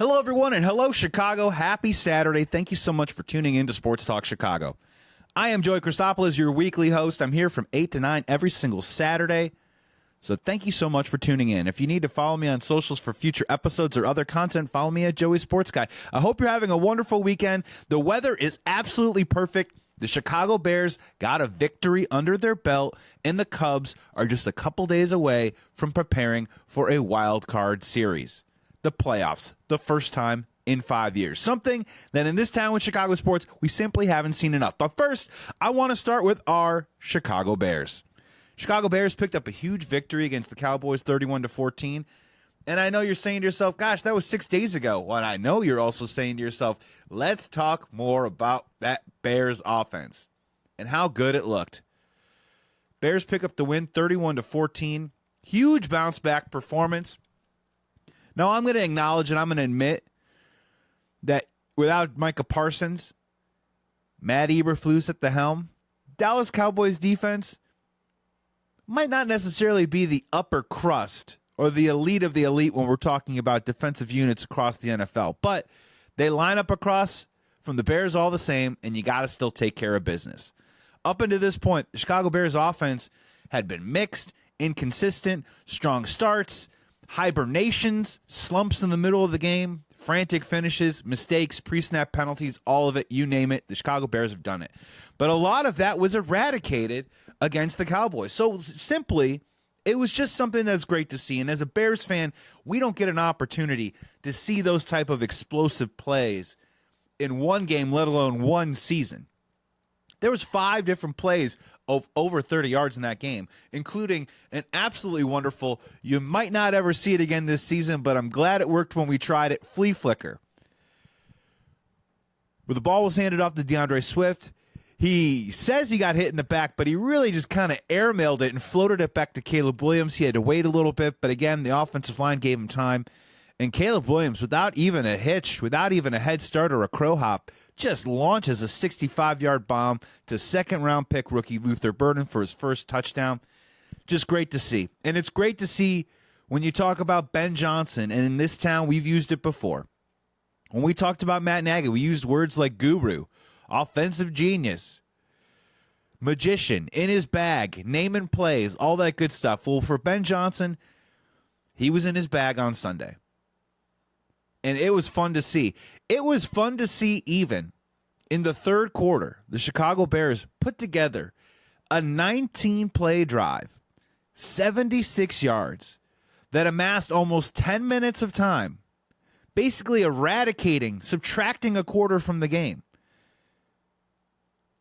Hello, everyone, and hello, Chicago. Happy Saturday. Thank you so much for tuning in to Sports Talk Chicago. I am Joey Christopoulos, your weekly host. I'm here from 8 to 9 every single Saturday. So thank you so much for tuning in. If you need to follow me on socials for future episodes or other content, follow me at Joey Sports Guy. I hope you're having a wonderful weekend. The weather is absolutely perfect. The Chicago Bears got a victory under their belt, and the Cubs are just a couple days away from preparing for a wild card series. The playoffs, the first time in 5 years. Something that in this town with Chicago sports, we simply haven't seen enough. But first, I want to start with our Chicago Bears. Chicago Bears picked up a huge victory against the Cowboys, 31-14. And I know you're saying to yourself, gosh, that was 6 days ago. Well, I know you're also saying to yourself, let's talk more about that Bears offense and how good it looked. Bears pick up the win, 31-14. Huge bounce back performance. Now, I'm going to acknowledge and I'm going to admit that without Micah Parsons, Matt Eberflus at the helm, Dallas Cowboys defense might not necessarily be the upper crust or the elite of the elite when we're talking about defensive units across the NFL. But they line up across from the Bears all the same, and you got to still take care of business. Up until this point, the Chicago Bears offense had been mixed, inconsistent, strong starts, hibernations, slumps in the middle of the game, frantic finishes, mistakes, pre-snap penalties, all of it, you name it. The Chicago Bears have done it. But a lot of that was eradicated against the Cowboys. So simply, it was just something that's great to see. And as a Bears fan, we don't get an opportunity to see those type of explosive plays in one game, let alone one season. There was 5 different plays of over 30 yards in that game, including an absolutely wonderful, you might not ever see it again this season, but I'm glad it worked when we tried it, flea flicker. Where the ball was handed off to DeAndre Swift, he says he got hit in the back, but he really just kind of airmailed it and floated it back to Caleb Williams. He had to wait a little bit, but again, the offensive line gave him time. And Caleb Williams, without even a hitch, without even a head start or a crow hop, just launches a 65-yard bomb to second-round pick rookie Luther Burden for his first touchdown. Just great to see. And it's great to see when you talk about Ben Johnson, and in this town, we've used it before. When we talked about Matt Nagy, we used words like guru, offensive genius, magician, in his bag, naming plays, all that good stuff. Well, for Ben Johnson, he was in his bag on Sunday. And it was fun to see. It was fun to see even in the third quarter, the Chicago Bears put together a 19-play drive, 76 yards, that amassed almost 10 minutes of time, basically eradicating, subtracting a quarter from the game.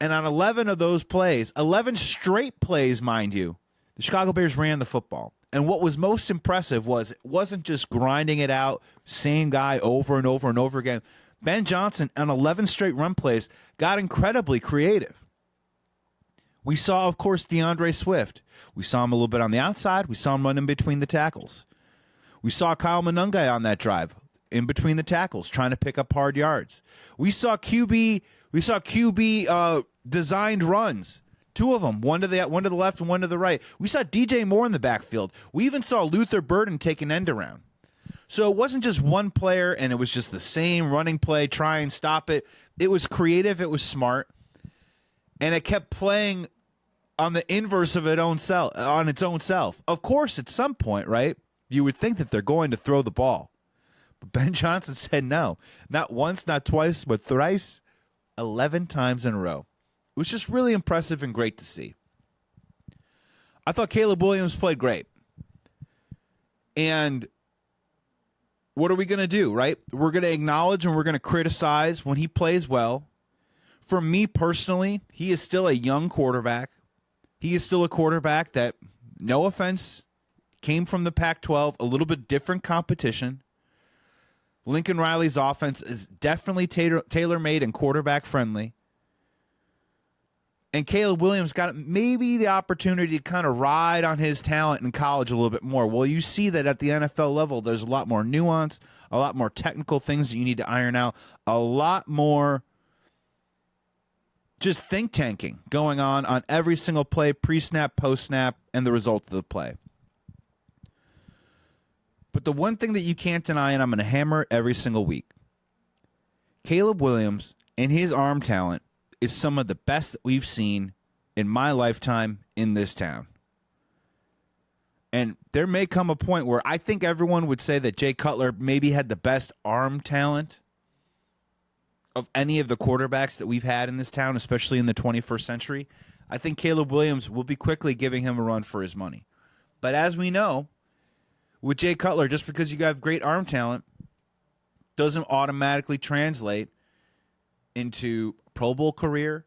And on 11 of those plays, 11 straight plays, mind you, the Chicago Bears ran the football. And what was most impressive was it wasn't just grinding it out, same guy over and over and over again. Ben Johnson, on 11 straight run plays, got incredibly creative. We saw, of course, DeAndre Swift. We saw him a little bit on the outside. We saw him running between the tackles. We saw Kyle Monungai on that drive, in between the tackles, trying to pick up hard yards. We saw QB designed runs. 2 of them, one to the left and one to the right. We saw DJ Moore in the backfield. We even saw Luther Burden take an end around. So it wasn't just one player and it was just the same running play, try and stop it. It was creative, it was smart, and it kept playing on the inverse of its own self. Of course, at some point, right, you would think that they're going to throw the ball. But Ben Johnson said no. Not once, not twice, but thrice, 11 times in a row. It was just really impressive and great to see. I thought Caleb Williams played great. And what are we going to do, right? We're going to acknowledge and we're going to criticize when he plays well. For me personally, he is still a young quarterback. He is still a quarterback that, no offense, came from the Pac-12, a little bit different competition. Lincoln Riley's offense is definitely tailor-made and quarterback-friendly. And Caleb Williams got maybe the opportunity to kind of ride on his talent in college a little bit more. Well, you see that at the NFL level, there's a lot more nuance, a lot more technical things that you need to iron out, a lot more just think tanking going on every single play, pre-snap, post-snap, and the result of the play. But the one thing that you can't deny, and I'm going to hammer it every single week, Caleb Williams and his arm talent is some of the best that we've seen in my lifetime in this town. And there may come a point where I think everyone would say that Jay Cutler maybe had the best arm talent of any of the quarterbacks that we've had in this town, especially in the 21st century. I think Caleb Williams will be quickly giving him a run for his money. But as we know, with Jay Cutler, just because you have great arm talent doesn't automatically translate into a Pro Bowl career,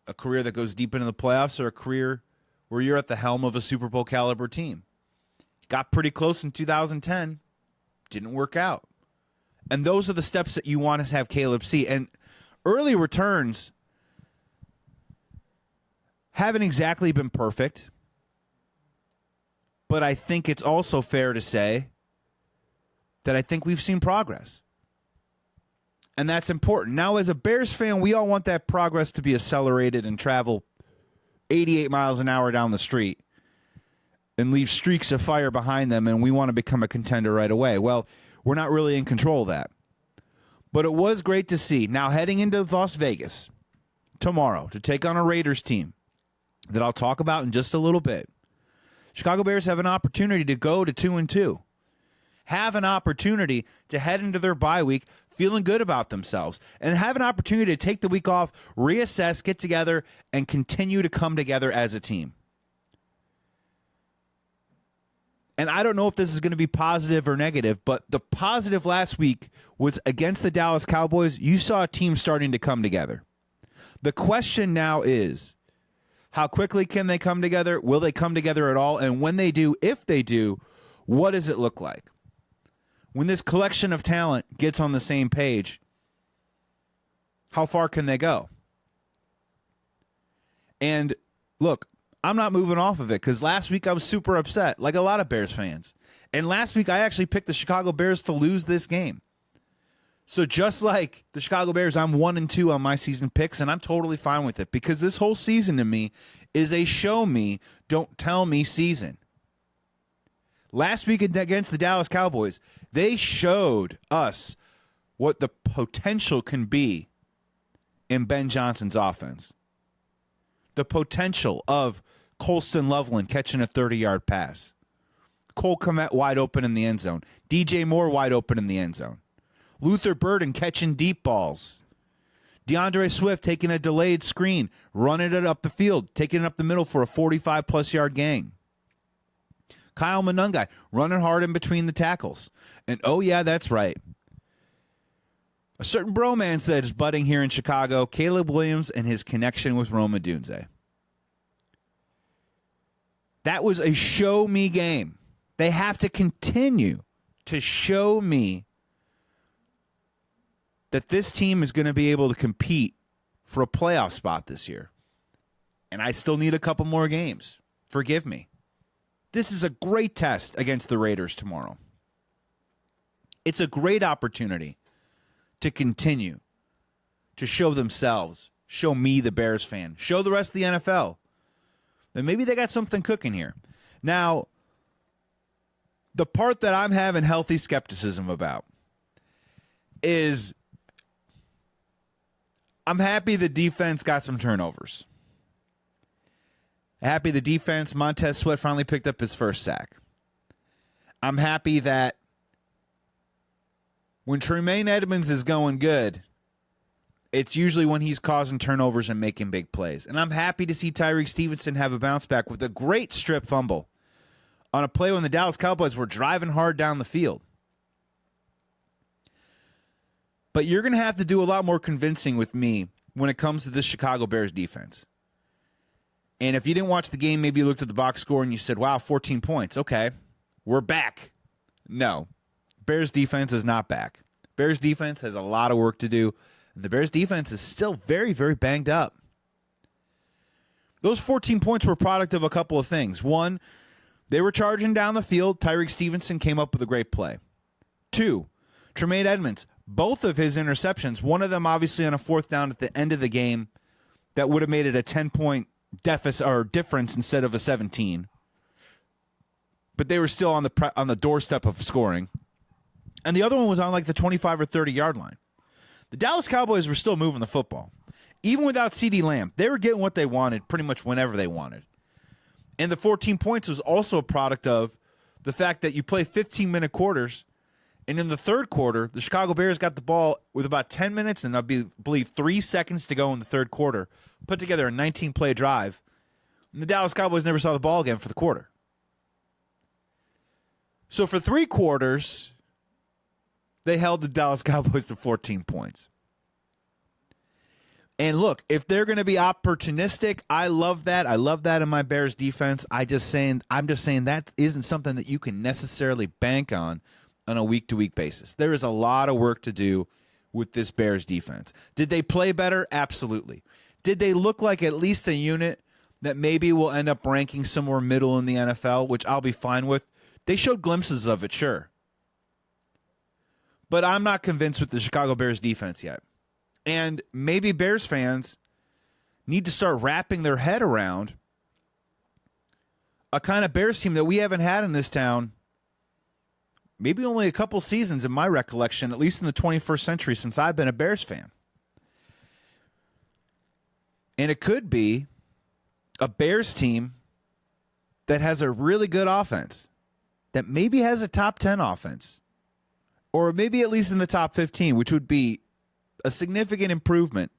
a career that goes deep into the playoffs, or a career where you're at the helm of a Super Bowl caliber team. Got pretty close in 2010, didn't work out. And those are the steps that you want to have Caleb see. And early returns haven't exactly been perfect, but I think it's also fair to say that I think we've seen progress. And that's important. Now, as a Bears fan, we all want that progress to be accelerated and travel 88 miles an hour down the street and leave streaks of fire behind them, and we want to become a contender right away. Well, we're not really in control of that. But it was great to see. Now, heading into Las Vegas tomorrow to take on a Raiders team that I'll talk about in just a little bit, Chicago Bears have an opportunity to go to 2-2. Have an opportunity to head into their bye week feeling good about themselves, and have an opportunity to take the week off, reassess, get together, and continue to come together as a team. And I don't know if this is going to be positive or negative, but the positive last week was against the Dallas Cowboys. You saw a team starting to come together. The question now is, how quickly can they come together? Will they come together at all? And when they do, if they do, what does it look like? When this collection of talent gets on the same page, how far can they go? And look, I'm not moving off of it because last week I was super upset, like a lot of Bears fans. And last week I actually picked the Chicago Bears to lose this game. So just like the Chicago Bears, I'm 1-2 on my season picks, and I'm totally fine with it because this whole season to me is a show me, don't tell me season. Last week against the Dallas Cowboys, they showed us what the potential can be in Ben Johnson's offense. The potential of Colston Loveland catching a 30-yard pass. Cole Kmet wide open in the end zone. DJ Moore wide open in the end zone. Luther Burden catching deep balls. DeAndre Swift taking a delayed screen, running it up the field, taking it up the middle for a 45-plus yard gain. Kyle Monungai running hard in between the tackles. And oh yeah, that's right. A certain bromance that is budding here in Chicago, Caleb Williams and his connection with Rome Odunze. That was a show me game. They have to continue to show me that this team is going to be able to compete for a playoff spot this year. And I still need a couple more games. Forgive me. This is a great test against the Raiders tomorrow. It's a great opportunity to continue to show themselves, show me, the Bears fan, show the rest of the NFL that maybe they got something cooking here. Now, the part that I'm having healthy skepticism about is I'm happy the defense got some turnovers. Happy the defense, Montez Sweat finally picked up his first sack. I'm happy that when Tremaine Edmonds is going good, it's usually when he's causing turnovers and making big plays. And I'm happy to see Tyreek Stevenson have a bounce back with a great strip fumble on a play when the Dallas Cowboys were driving hard down the field. But you're going to have to do a lot more convincing with me when it comes to this Chicago Bears defense. And if you didn't watch the game, maybe you looked at the box score and you said, wow, 14 points. Okay, we're back. No, Bears defense is not back. Bears defense has a lot of work to do. The Bears defense is still very, very banged up. Those 14 points were a product of a couple of things. One, they were charging down the field. Tyreek Stevenson came up with a great play. Two, Tremaine Edmonds, both of his interceptions, one of them obviously on a fourth down at the end of the game that would have made it a 10-point deficit or difference instead of a 17. but they were still on the doorstep of scoring. And the other one was on like the 25 or 30-yard line. The Dallas Cowboys were still moving the football. Even without CeeDee Lamb, they were getting what they wanted pretty much whenever they wanted. And the 14 points was also a product of the fact that you play 15-minute quarters, and in the third quarter, the Chicago Bears got the ball with about 10 minutes and I believe 3 seconds to go in the third quarter, put together a 19-play drive, and the Dallas Cowboys never saw the ball again for the quarter. So for 3 quarters, they held the Dallas Cowboys to 14 points. And look, if they're going to be opportunistic, I love that. I love that in my Bears defense. I'm just saying that isn't something that you can necessarily bank on a week-to-week basis. There is a lot of work to do with this Bears defense. Did they play better? Absolutely. Did they look like at least a unit that maybe will end up ranking somewhere middle in the NFL, which I'll be fine with? They showed glimpses of it, sure. But I'm not convinced with the Chicago Bears defense yet. And maybe Bears fans need to start wrapping their head around a kind of Bears team that we haven't had in this town maybe only a couple seasons in my recollection, at least in the 21st century since I've been a Bears fan. And it could be a Bears team that has a really good offense, that maybe has a top 10 offense, or maybe at least in the top 15, which would be a significant improvement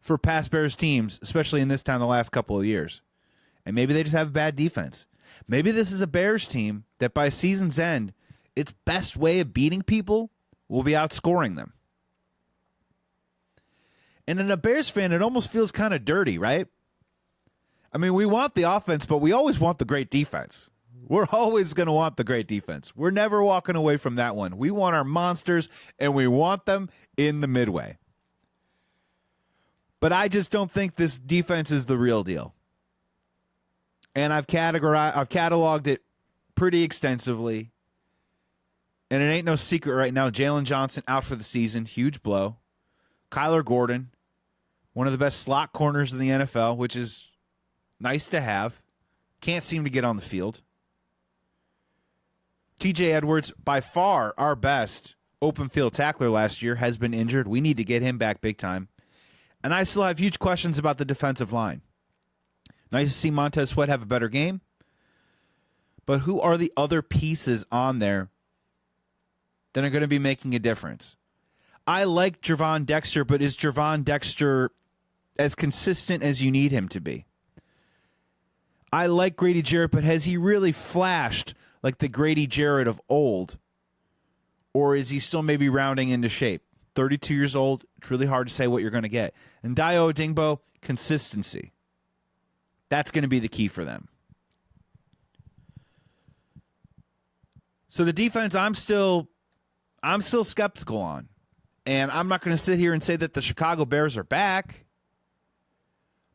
for past Bears teams, especially in this town the last couple of years. And maybe they just have a bad defense. Maybe this is a Bears team that by season's end, its best way of beating people will be outscoring them. And in a Bears fan, it almost feels kind of dirty, right? I mean, we want the offense, but we always want the great defense. We're always going to want the great defense. We're never walking away from that one. We want our monsters, and we want them in the midway. But I just don't think this defense is the real deal. And I've cataloged it pretty extensively. And it ain't no secret right now. Jalen Johnson out for the season. Huge blow. Kyler Gordon, one of the best slot corners in the NFL, which is nice to have. Can't seem to get on the field. TJ Edwards, by far our best open field tackler last year, has been injured. We need to get him back big time. And I still have huge questions about the defensive line. Nice to see Montez Sweat have a better game. But who are the other pieces on there that are going to be making a difference? I like Gervon Dexter, but is Gervon Dexter as consistent as you need him to be? I like Grady Jarrett, but has he really flashed like the Grady Jarrett of old? Or is he still maybe rounding into shape? 32 years old, it's really hard to say what you're going to get. And Dayo Odunze, consistency. That's going to be the key for them. So the defense, I'm still skeptical on. And I'm not going to sit here and say that the Chicago Bears are back.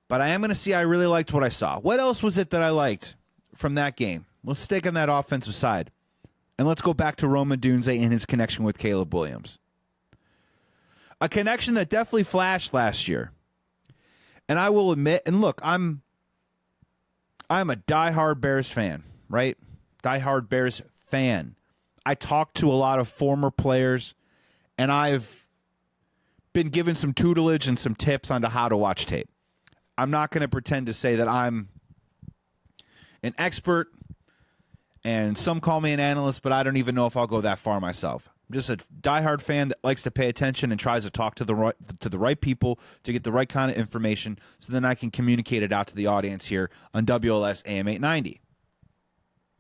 But I am going to see I really liked what I saw. What else was it that I liked from that game? Let's stick on that offensive side. And let's go back to Rome Odunze and his connection with Caleb Williams. A connection that definitely flashed last year. And I will admit, and look, I'm a diehard Bears fan, right? Diehard Bears fan. I talk to a lot of former players, and I've been given some tutelage and some tips on how to watch tape. I'm not going to pretend to say that I'm an expert, and some call me an analyst, but I don't even know if I'll go that far myself. I'm just a diehard fan that likes to pay attention and tries to talk to the right people to get the right kind of information so then I can communicate it out to the audience here on WLS AM 890.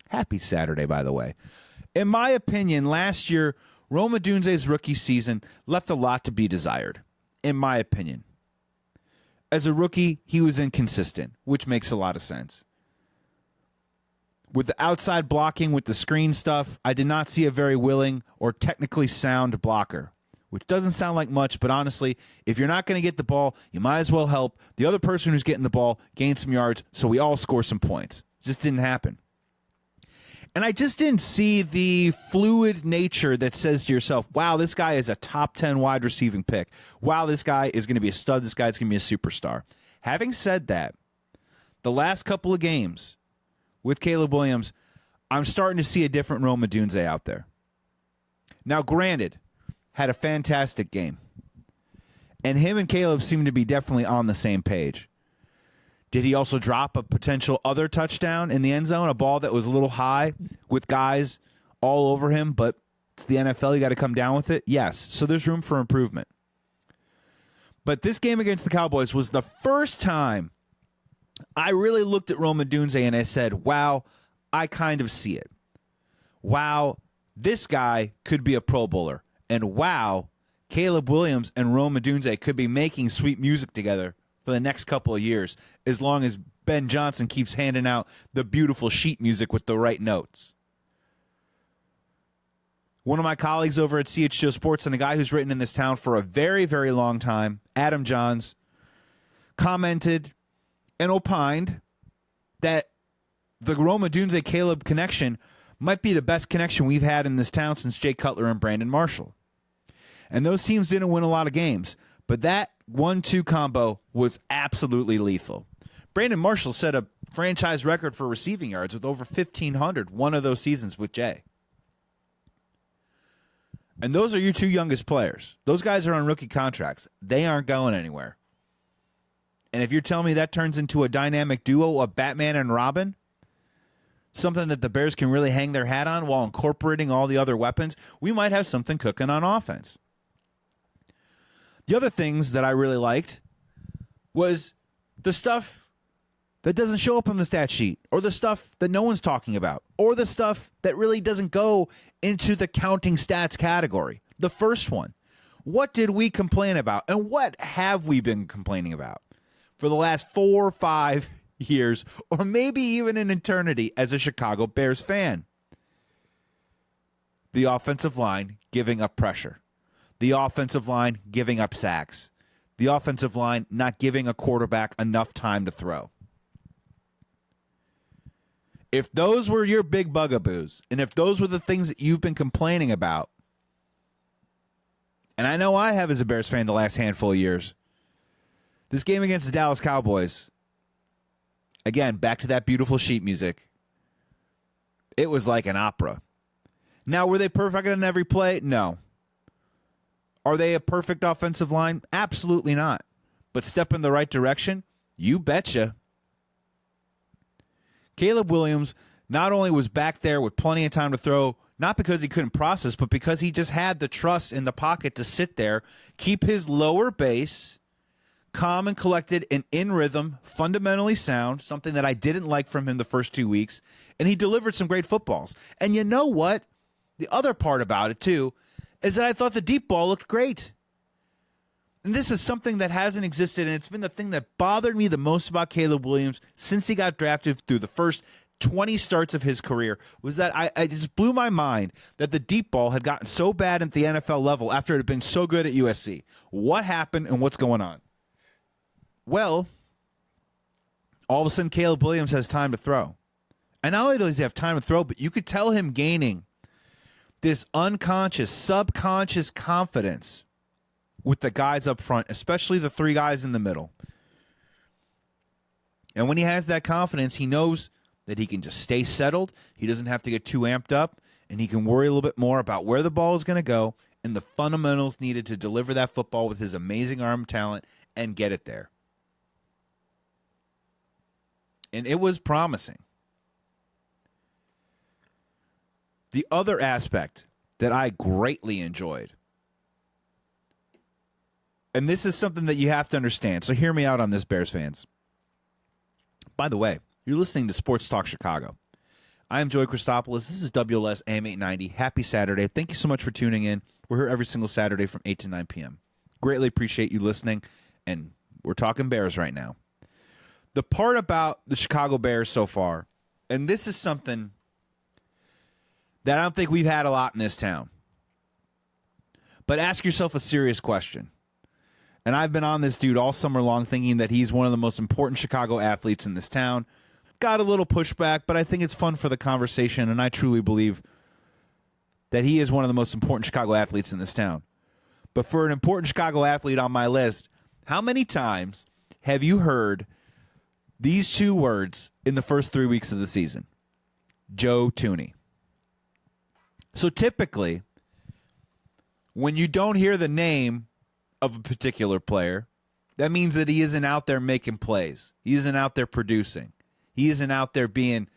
Happy Saturday, by the way. In my opinion, last year, Rome Odunze's rookie season left a lot to be desired, in my opinion. As a rookie, he was inconsistent, which makes a lot of sense. With the outside blocking, with the screen stuff, I did not see a very willing or technically sound blocker, which doesn't sound like much, but honestly, if you're not going to get the ball, you might as well help the other person who's getting the ball gain some yards so we all score some points. It just didn't happen. And I just didn't see the fluid nature that says to yourself, wow, this guy is a top 10 wide receiving pick. Wow, this guy is going to be a stud. This guy's going to be a superstar. Having said that, the last couple of games with Caleb Williams, I'm starting to see a different Rome Odunze out there. Now, granted, had a fantastic game. And him and Caleb seem to be definitely on the same page. Did he also drop a potential other touchdown in the end zone, a ball that was a little high with guys all over him, but it's the NFL, you got to come down with it? Yes. So there's room for improvement. But this game against the Cowboys was the first time I really looked at Rome Odunze and I said, wow, I kind of see it. Wow, this guy could be a Pro Bowler. And wow, Caleb Williams and Rome Odunze could be making sweet music together for the next couple of years, as long as Ben Johnson keeps handing out the beautiful sheet music with the right notes. One of my colleagues over at CHGO Sports and a guy who's written in this town for a very, very long time, Adam Johns, commented and opined that the Rome Odunze-Caleb connection might be the best connection we've had in this town since Jay Cutler and Brandon Marshall. And those teams didn't win a lot of games, but that 1-2 combo was absolutely lethal. Brandon Marshall set a franchise record for receiving yards with over 1,500 one of those seasons with Jay. And those are your two youngest players. Those guys are on rookie contracts. They aren't going anywhere. And if you're telling me that turns into a dynamic duo of Batman and Robin, something that the Bears can really hang their hat on while incorporating all the other weapons, we might have something cooking on offense. The other things that I really liked was the stuff that doesn't show up on the stat sheet, or the stuff that no one's talking about, or the stuff that really doesn't go into the counting stats category. The first one, what did we complain about, and what have we been complaining about for the last 4 or 5 years, or maybe even an eternity as a Chicago Bears fan? The offensive line giving up pressure. The offensive line giving up sacks. The offensive line not giving a quarterback enough time to throw. If those were your big bugaboos, and if those were the things that you've been complaining about, and I know I have as a Bears fan the last handful of years, this game against the Dallas Cowboys, again, back to that beautiful sheet music, it was like an opera. Now, were they perfect on every play? No. Are they a perfect offensive line? Absolutely not. But step in the right direction? You betcha. Caleb Williams not only was back there with plenty of time to throw, not because he couldn't process, but because he just had the trust in the pocket to sit there, keep his lower base calm and collected and in rhythm, fundamentally sound, something that I didn't like from him the first 2 weeks, and he delivered some great footballs. And you know what? The other part about it, too, is that I thought the deep ball looked great. And this is something that hasn't existed, and it's been the thing that bothered me the most about Caleb Williams since he got drafted through the first 20 starts of his career, was that I just blew my mind that the deep ball had gotten so bad at the NFL level after it had been so good at USC. What happened and what's going on? Well, all of a sudden Caleb Williams has time to throw. And not only does he have time to throw, but you could tell him gaining this unconscious, subconscious confidence with the guys up front, especially the 3 guys in the middle. And when he has that confidence, he knows that he can just stay settled. He doesn't have to get too amped up, and he can worry a little bit more about where the ball is going to go and the fundamentals needed to deliver that football with his amazing arm talent and get it there. And it was promising. The other aspect that I greatly enjoyed, and this is something that you have to understand, so hear me out on this, Bears fans. By the way, you're listening to Sports Talk Chicago. I am Joey Christopoulos. This is WLS AM 890. Happy Saturday. Thank you so much for tuning in. We're here every single Saturday from 8 to 9 p.m. Greatly appreciate you listening, and we're talking Bears right now. The part about the Chicago Bears so far, and this is something that I don't think we've had a lot in this town, but ask yourself a serious question. And I've been on this dude all summer long thinking that he's one of the most important Chicago athletes in this town. Got a little pushback, but I think it's fun for the conversation, and I truly believe that he is one of the most important Chicago athletes in this town. But for an important Chicago athlete on my list, how many times have you heard these 2 words in the first 3 weeks of the season? Joe Thuney. So typically, when you don't hear the name of a particular player, that means that he isn't out there making plays. He isn't out there producing. He isn't out there being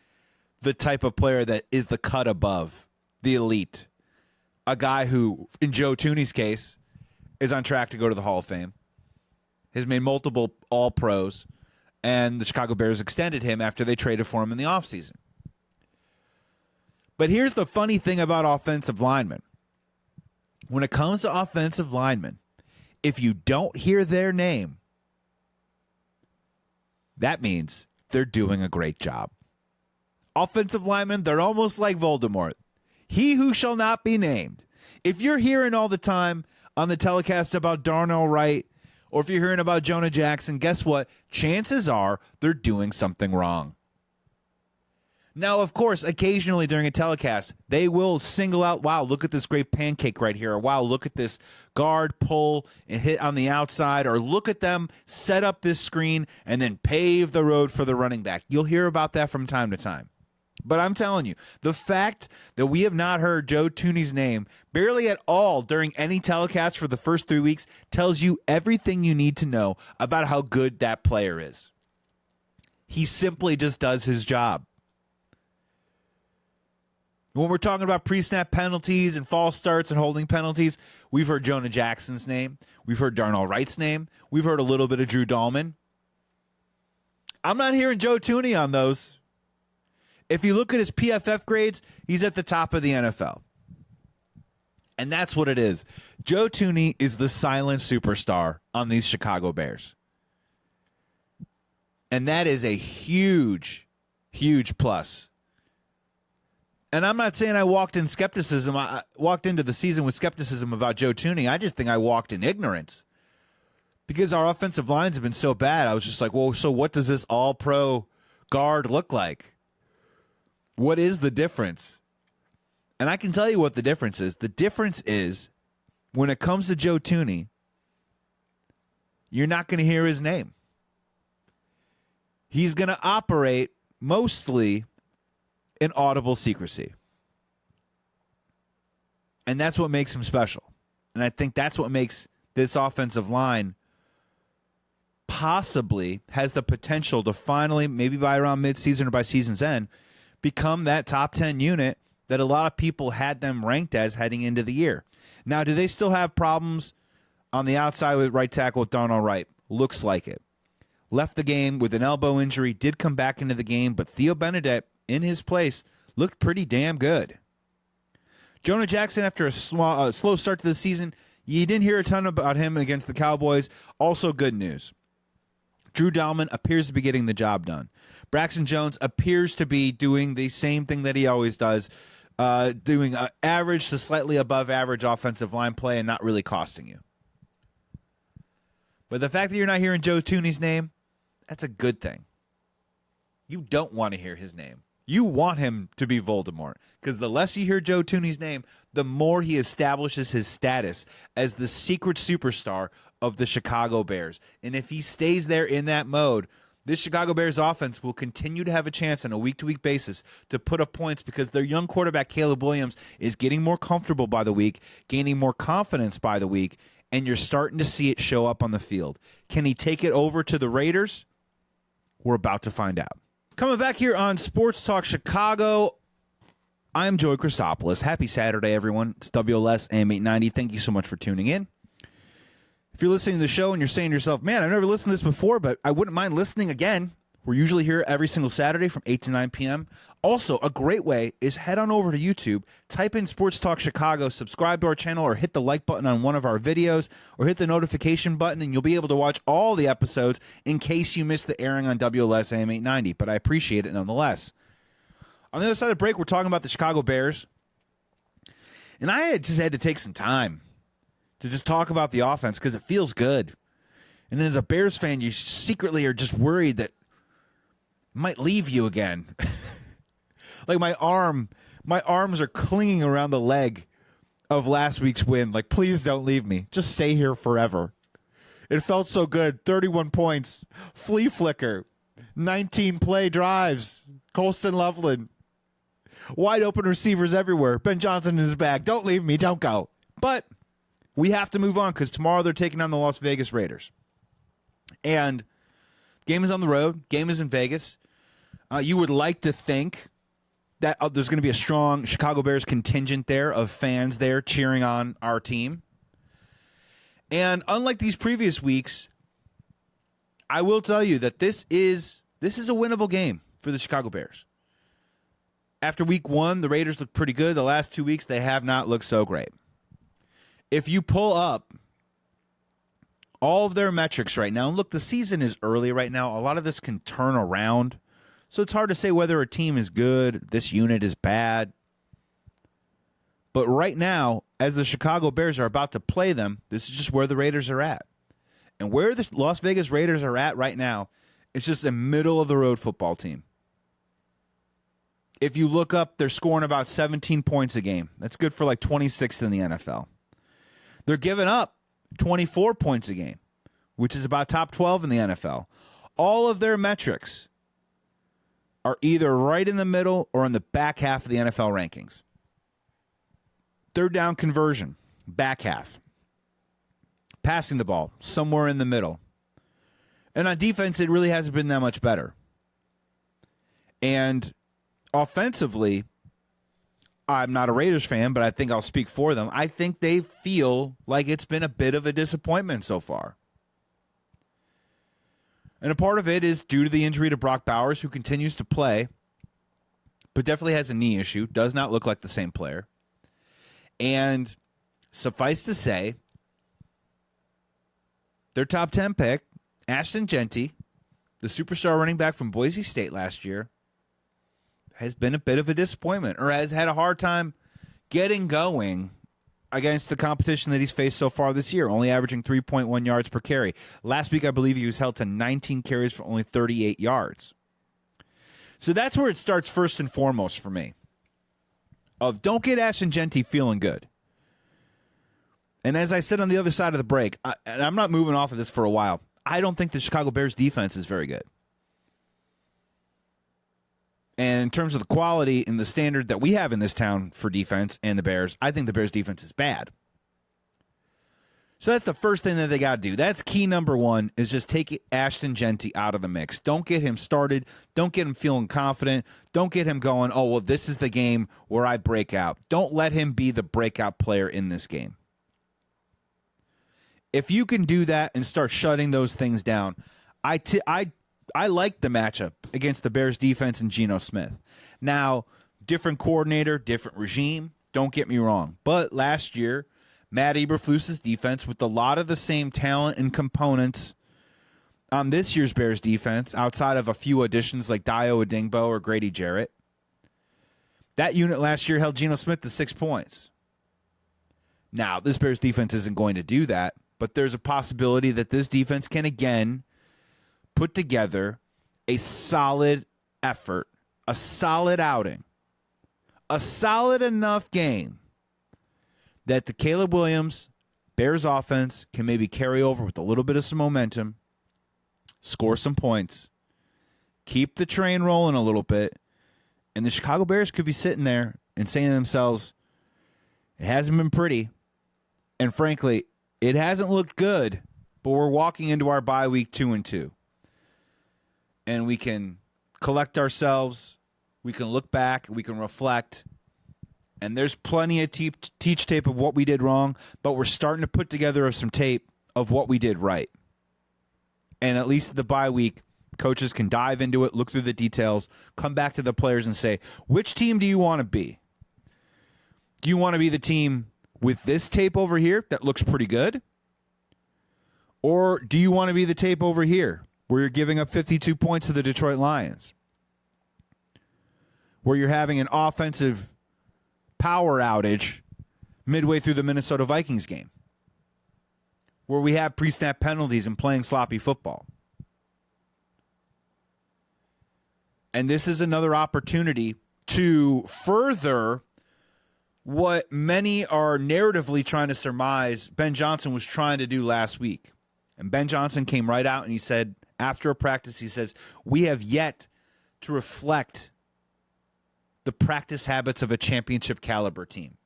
the type of player that is the cut above, the elite. A guy who, in Joe Thuney's case, is on track to go to the Hall of Fame, has made multiple All-Pros, and the Chicago Bears extended him after they traded for him in the offseason. But here's the funny thing about offensive linemen. When it comes to offensive linemen, if you don't hear their name, that means they're doing a great job. Offensive linemen, they're almost like Voldemort. He who shall not be named. If you're hearing all the time on the telecast about Darnell Wright, or if you're hearing about Jonah Jackson, guess what? Chances are they're doing something wrong. Now, of course, occasionally during a telecast, they will single out, wow, look at this great pancake right here. Or, wow, look at this guard pull and hit on the outside. Or look at them set up this screen and then pave the road for the running back. You'll hear about that from time to time. But I'm telling you, the fact that we have not heard Joe Thuney's name barely at all during any telecast for the first 3 weeks tells you everything you need to know about how good that player is. He simply just does his job. When we're talking about pre-snap penalties and false starts and holding penalties, we've heard Jonah Jackson's name. We've heard Darnell Wright's name. We've heard a little bit of Drew Dahlman. I'm not hearing Joe Thuney on those. If you look at his PFF grades, he's at the top of the NFL. And that's what it is. Joe Thuney is the silent superstar on these Chicago Bears. And that is a huge, huge plus. And I'm not saying I walked in skepticism. I walked into the season with skepticism about Joe Thuney. I just think I walked in ignorance. Because our offensive lines have been so bad, I was just like, well, so what does this all-pro guard look like? What is the difference? And I can tell you what the difference is. The difference is, when it comes to Joe Thuney, you're not going to hear his name. He's going to operate mostly in audible secrecy. And that's what makes him special. And I think that's what makes this offensive line possibly has the potential to finally, maybe by around midseason or by season's end, become that top 10 unit that a lot of people had them ranked as heading into the year. Now, do they still have problems on the outside with right tackle with Darnell Wright? Looks like it. Left the game with an elbow injury, did come back into the game, but Theo Benedette, in his place, looked pretty damn good. Jonah Jackson, after a slow start to the season, you didn't hear a ton about him against the Cowboys. Also good news. Drew Dahlman appears to be getting the job done. Braxton Jones appears to be doing the same thing that he always does, doing average to slightly above average offensive line play and not really costing you. But the fact that you're not hearing Joe Thuney's name, that's a good thing. You don't want to hear his name. You want him to be Voldemort, because the less you hear Joe Thuney's name, the more he establishes his status as the secret superstar of the Chicago Bears. And if he stays there in that mode, this Chicago Bears offense will continue to have a chance on a week-to-week basis to put up points, because their young quarterback, Caleb Williams, is getting more comfortable by the week, gaining more confidence by the week, and you're starting to see it show up on the field. Can he take it over to the Raiders? We're about to find out. Coming back here on Sports Talk Chicago, I'm Joey Christopoulos. Happy Saturday, everyone. It's WLS AM 890. Thank you so much for tuning in. If you're listening to the show and you're saying to yourself, man, I've never listened to this before, but I wouldn't mind listening again. We're usually here every single Saturday from 8 to 9 p.m. Also, a great way is head on over to YouTube, type in Sports Talk Chicago, subscribe to our channel, or hit the like button on one of our videos, or hit the notification button, and you'll be able to watch all the episodes in case you missed the airing on WLS AM 890, but I appreciate it nonetheless. On the other side of the break, we're talking about the Chicago Bears, and I just had to take some time to just talk about the offense because it feels good. And then as a Bears fan, you secretly are just worried that it might leave you again. Like my arms are clinging around the leg of last week's win. Like, please don't leave me. Just stay here forever. It felt so good. 31 points, flea flicker, 19 play drives, Colston Loveland. Wide open receivers everywhere. Ben Johnson in his bag. Don't leave me. Don't go. But we have to move on because tomorrow they're taking on the Las Vegas Raiders. And game is on the road. Game is in Vegas. You would like to think that there's going to be a strong Chicago Bears contingent there of fans there cheering on our team. And unlike these previous weeks, I will tell you that this is a winnable game for the Chicago Bears. After week 1, the Raiders looked pretty good. The last 2 weeks, they have not looked so great. If you pull up all of their metrics right now, and look, the season is early right now. A lot of this can turn around. So it's hard to say whether a team is good, this unit is bad. But right now, as the Chicago Bears are about to play them, this is just where the Raiders are at. And where the Las Vegas Raiders are at right now, it's just a middle-of-the-road football team. If you look up, they're scoring about 17 points a game. That's good for like 26th in the NFL. They're giving up 24 points a game, which is about top 12 in the NFL. All of their metrics are either right in the middle or in the back half of the NFL rankings. Third down conversion, back half. Passing the ball, somewhere in the middle. And on defense, it really hasn't been that much better. And offensively, I'm not a Raiders fan, but I think I'll speak for them. I think they feel like it's been a bit of a disappointment so far. And a part of it is due to the injury to Brock Bowers, who continues to play, but definitely has a knee issue, does not look like the same player. And suffice to say, their top 10 pick, Ashton Genty, the superstar running back from Boise State last year, has been a bit of a disappointment or has had a hard time getting going against the competition that he's faced so far this year, only averaging 3.1 yards per carry. Last week, I believe he was held to 19 carries for only 38 yards. So that's where it starts first and foremost for me. Don't get Ashton Genty feeling good. And as I said on the other side of the break, and I'm not moving off of this for a while, I don't think the Chicago Bears defense is very good. And in terms of the quality and the standard that we have in this town for defense and the Bears, I think the Bears defense is bad. So that's the first thing that they got to do. That's key number one, is just take Ashton Genty out of the mix. Don't get him started. Don't get him feeling confident. Don't get him going, oh, well, this is the game where I break out. Don't let him be the breakout player in this game. If you can do that and start shutting those things down, I like the matchup against the Bears defense and Geno Smith. Now, different coordinator, different regime, don't get me wrong. But last year, Matt Eberflus's defense, with a lot of the same talent and components on this year's Bears defense, outside of a few additions like Dio Odungbo or Grady Jarrett, that unit last year held Geno Smith to 6 points. Now, this Bears defense isn't going to do that, but there's a possibility that this defense can again put together a solid effort, a solid outing, a solid enough game that the Caleb Williams Bears offense can maybe carry over with a little bit of some momentum, score some points, keep the train rolling a little bit, and the Chicago Bears could be sitting there and saying to themselves, it hasn't been pretty, and frankly, it hasn't looked good, but we're walking into our bye week 2-2. And we can collect ourselves, we can look back, we can reflect, and there's plenty of teach tape of what we did wrong, but we're starting to put together some tape of what we did right. And at least the bye week, coaches can dive into it, look through the details, come back to the players and say, which team do you want to be? Do you want to be the team with this tape over here that looks pretty good? Or do you want to be the tape over here where you're giving up 52 points to the Detroit Lions, where you're having an offensive power outage midway through the Minnesota Vikings game, where we have pre-snap penalties and playing sloppy football? And this is another opportunity to further what many are narratively trying to surmise Ben Johnson was trying to do last week. And Ben Johnson came right out and he said, after a practice, he says, we have yet to reflect the practice habits of a championship caliber team.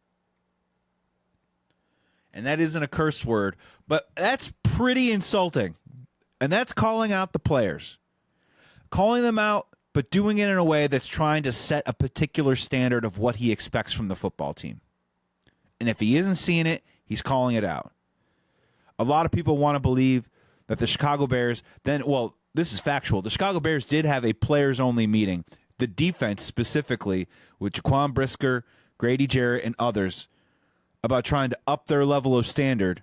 And that isn't a curse word, but that's pretty insulting. And that's calling out the players. Calling them out, but doing it in a way that's trying to set a particular standard of what he expects from the football team. And if he isn't seeing it, he's calling it out. A lot of people want to believe that the Chicago Bears this is factual. The Chicago Bears did have a players-only meeting, the defense specifically, with Jaquan Brisker, Grady Jarrett, and others, about trying to up their level of standard,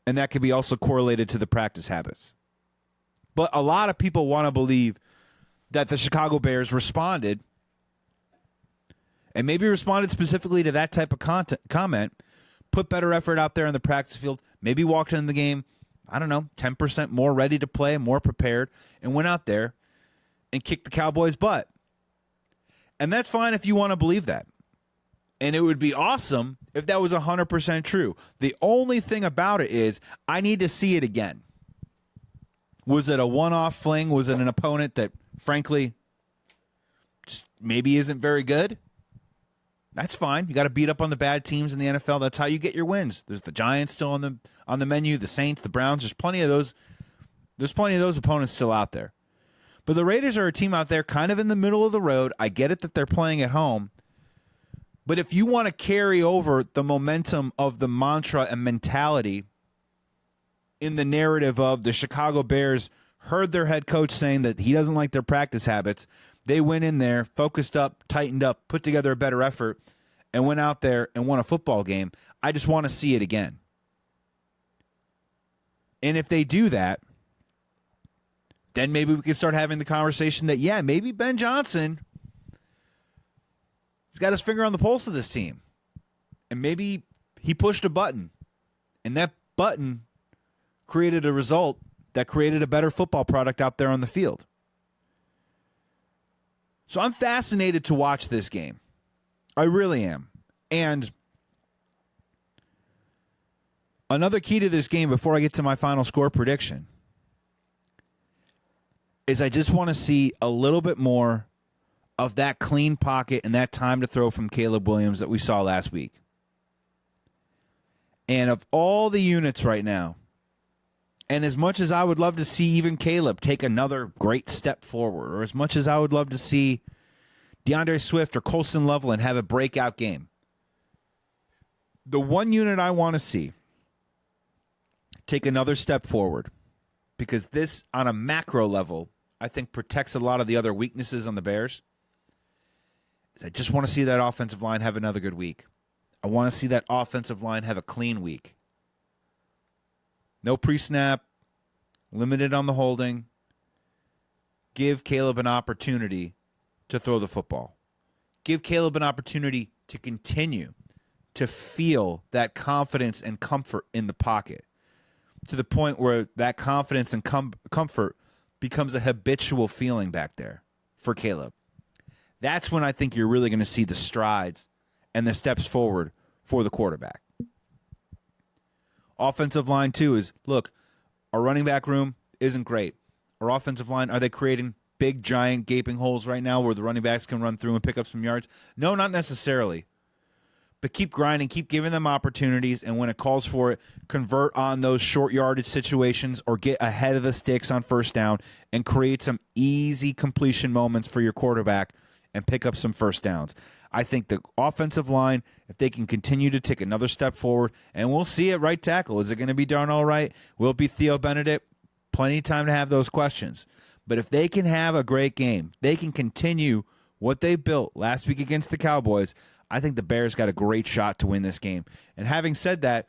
and that could be also correlated to the practice habits. But a lot of people want to believe that the Chicago Bears responded, and maybe responded specifically to that type of comment, put better effort out there in the practice field, maybe walked in the game, 10% more ready to play, more prepared, and went out there and kicked the Cowboys' butt. And that's fine if you want to believe that. And it would be awesome if that was 100% true. The only thing about it is I need to see it again. Was it a one-off fling? Was it an opponent that, frankly, just maybe isn't very good? That's fine. You got to beat up on the bad teams in the NFL. That's how you get your wins. There's the Giants still on the menu, the Saints, the Browns. There's plenty of those. There's plenty of those opponents still out there. But the Raiders are a team out there kind of in the middle of the road. I get it that they're playing at home. But if you want to carry over the momentum of the mantra and mentality in the narrative of the Chicago Bears heard their head coach saying that he doesn't like their practice habits, they went in there, focused up, tightened up, put together a better effort, and went out there and won a football game. I just want to see it again. And if they do that, then maybe we can start having the conversation that, maybe Ben Johnson has got his finger on the pulse of this team. And maybe he pushed a button, and that button created a result that created a better football product out there on the field. So I'm fascinated to watch this game. I really am. And another key to this game before I get to my final score prediction is I just want to see a little bit more of that clean pocket and that time to throw from Caleb Williams that we saw last week. And of all the units right now, and as much as I would love to see even Caleb take another great step forward, or as much as I would love to see DeAndre Swift or Colson Loveland have a breakout game, the one unit I want to see take another step forward, because this, on a macro level, I think protects a lot of the other weaknesses on the Bears, is I just want to see that offensive line have another good week. I want to see that offensive line have a clean week. No pre-snap, limited on the holding. Give Caleb an opportunity to throw the football. Give Caleb an opportunity to continue to feel that confidence and comfort in the pocket, to the point where that confidence and comfort becomes a habitual feeling back there for Caleb. That's when I think you're really going to see the strides and the steps forward for the quarterback. Offensive line, too, is, look, our running back room isn't great. Our offensive line, are they creating big, giant, gaping holes right now where the running backs can run through and pick up some yards? No, not necessarily. But keep grinding, keep giving them opportunities, and when it calls for it, convert on those short yardage situations or get ahead of the sticks on first down and create some easy completion moments for your quarterback and pick up some first downs. I think the offensive line, if they can continue to take another step forward, and we'll see at right tackle. Is it going to be Darnell Wright? Will it be Theo Benedict? Plenty of time to have those questions. But if they can have a great game, they can continue what they built last week against the Cowboys, I think the Bears got a great shot to win this game. And having said that,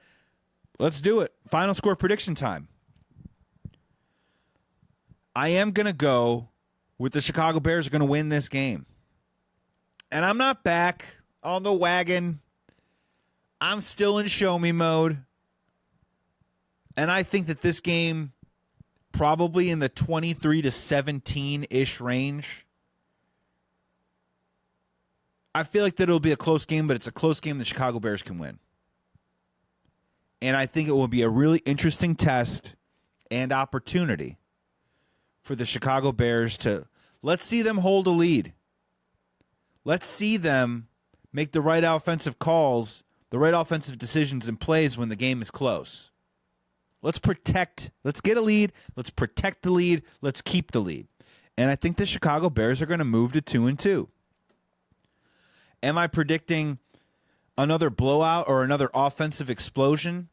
let's do it. Final score prediction time. I am going to go with the Chicago Bears are going to win this game. And I'm not back on the wagon. I'm still in show me mode. And I think that this game probably in the 23-17-ish range. I feel like that it'll be a close game, but it's a close game the Chicago Bears can win. And I think it will be a really interesting test and opportunity for the Chicago Bears to, let's see them hold a lead. Let's see them make the right offensive calls, the right offensive decisions and plays when the game is close. Let's get a lead. Let's protect the lead. Let's keep the lead. And I think the Chicago Bears are going to move to 2-2. Am I predicting another blowout or another offensive explosion?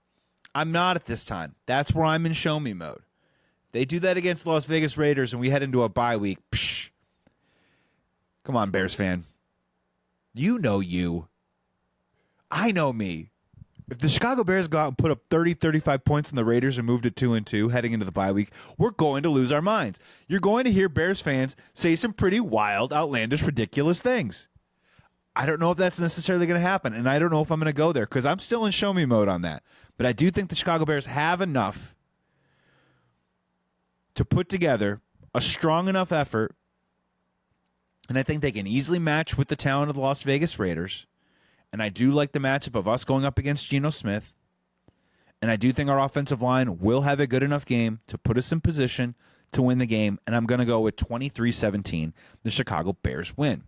I'm not at this time. That's where I'm in show me mode. They do that against Las Vegas Raiders and we head into a bye week. Psh. Come on, Bears fan. You know you. I know me. If the Chicago Bears go out and put up 30, 35 points in the Raiders and move to 2-2 heading into the bye week, we're going to lose our minds. You're going to hear Bears fans say some pretty wild, outlandish, ridiculous things. I don't know if that's necessarily going to happen, and I don't know if I'm going to go there because I'm still in show me mode on that. But I do think the Chicago Bears have enough to put together a strong enough effort, and I think they can easily match with the talent of the Las Vegas Raiders. And I do like the matchup of us going up against Geno Smith. And I do think our offensive line will have a good enough game to put us in position to win the game. And I'm going to go with 23-17. The Chicago Bears win.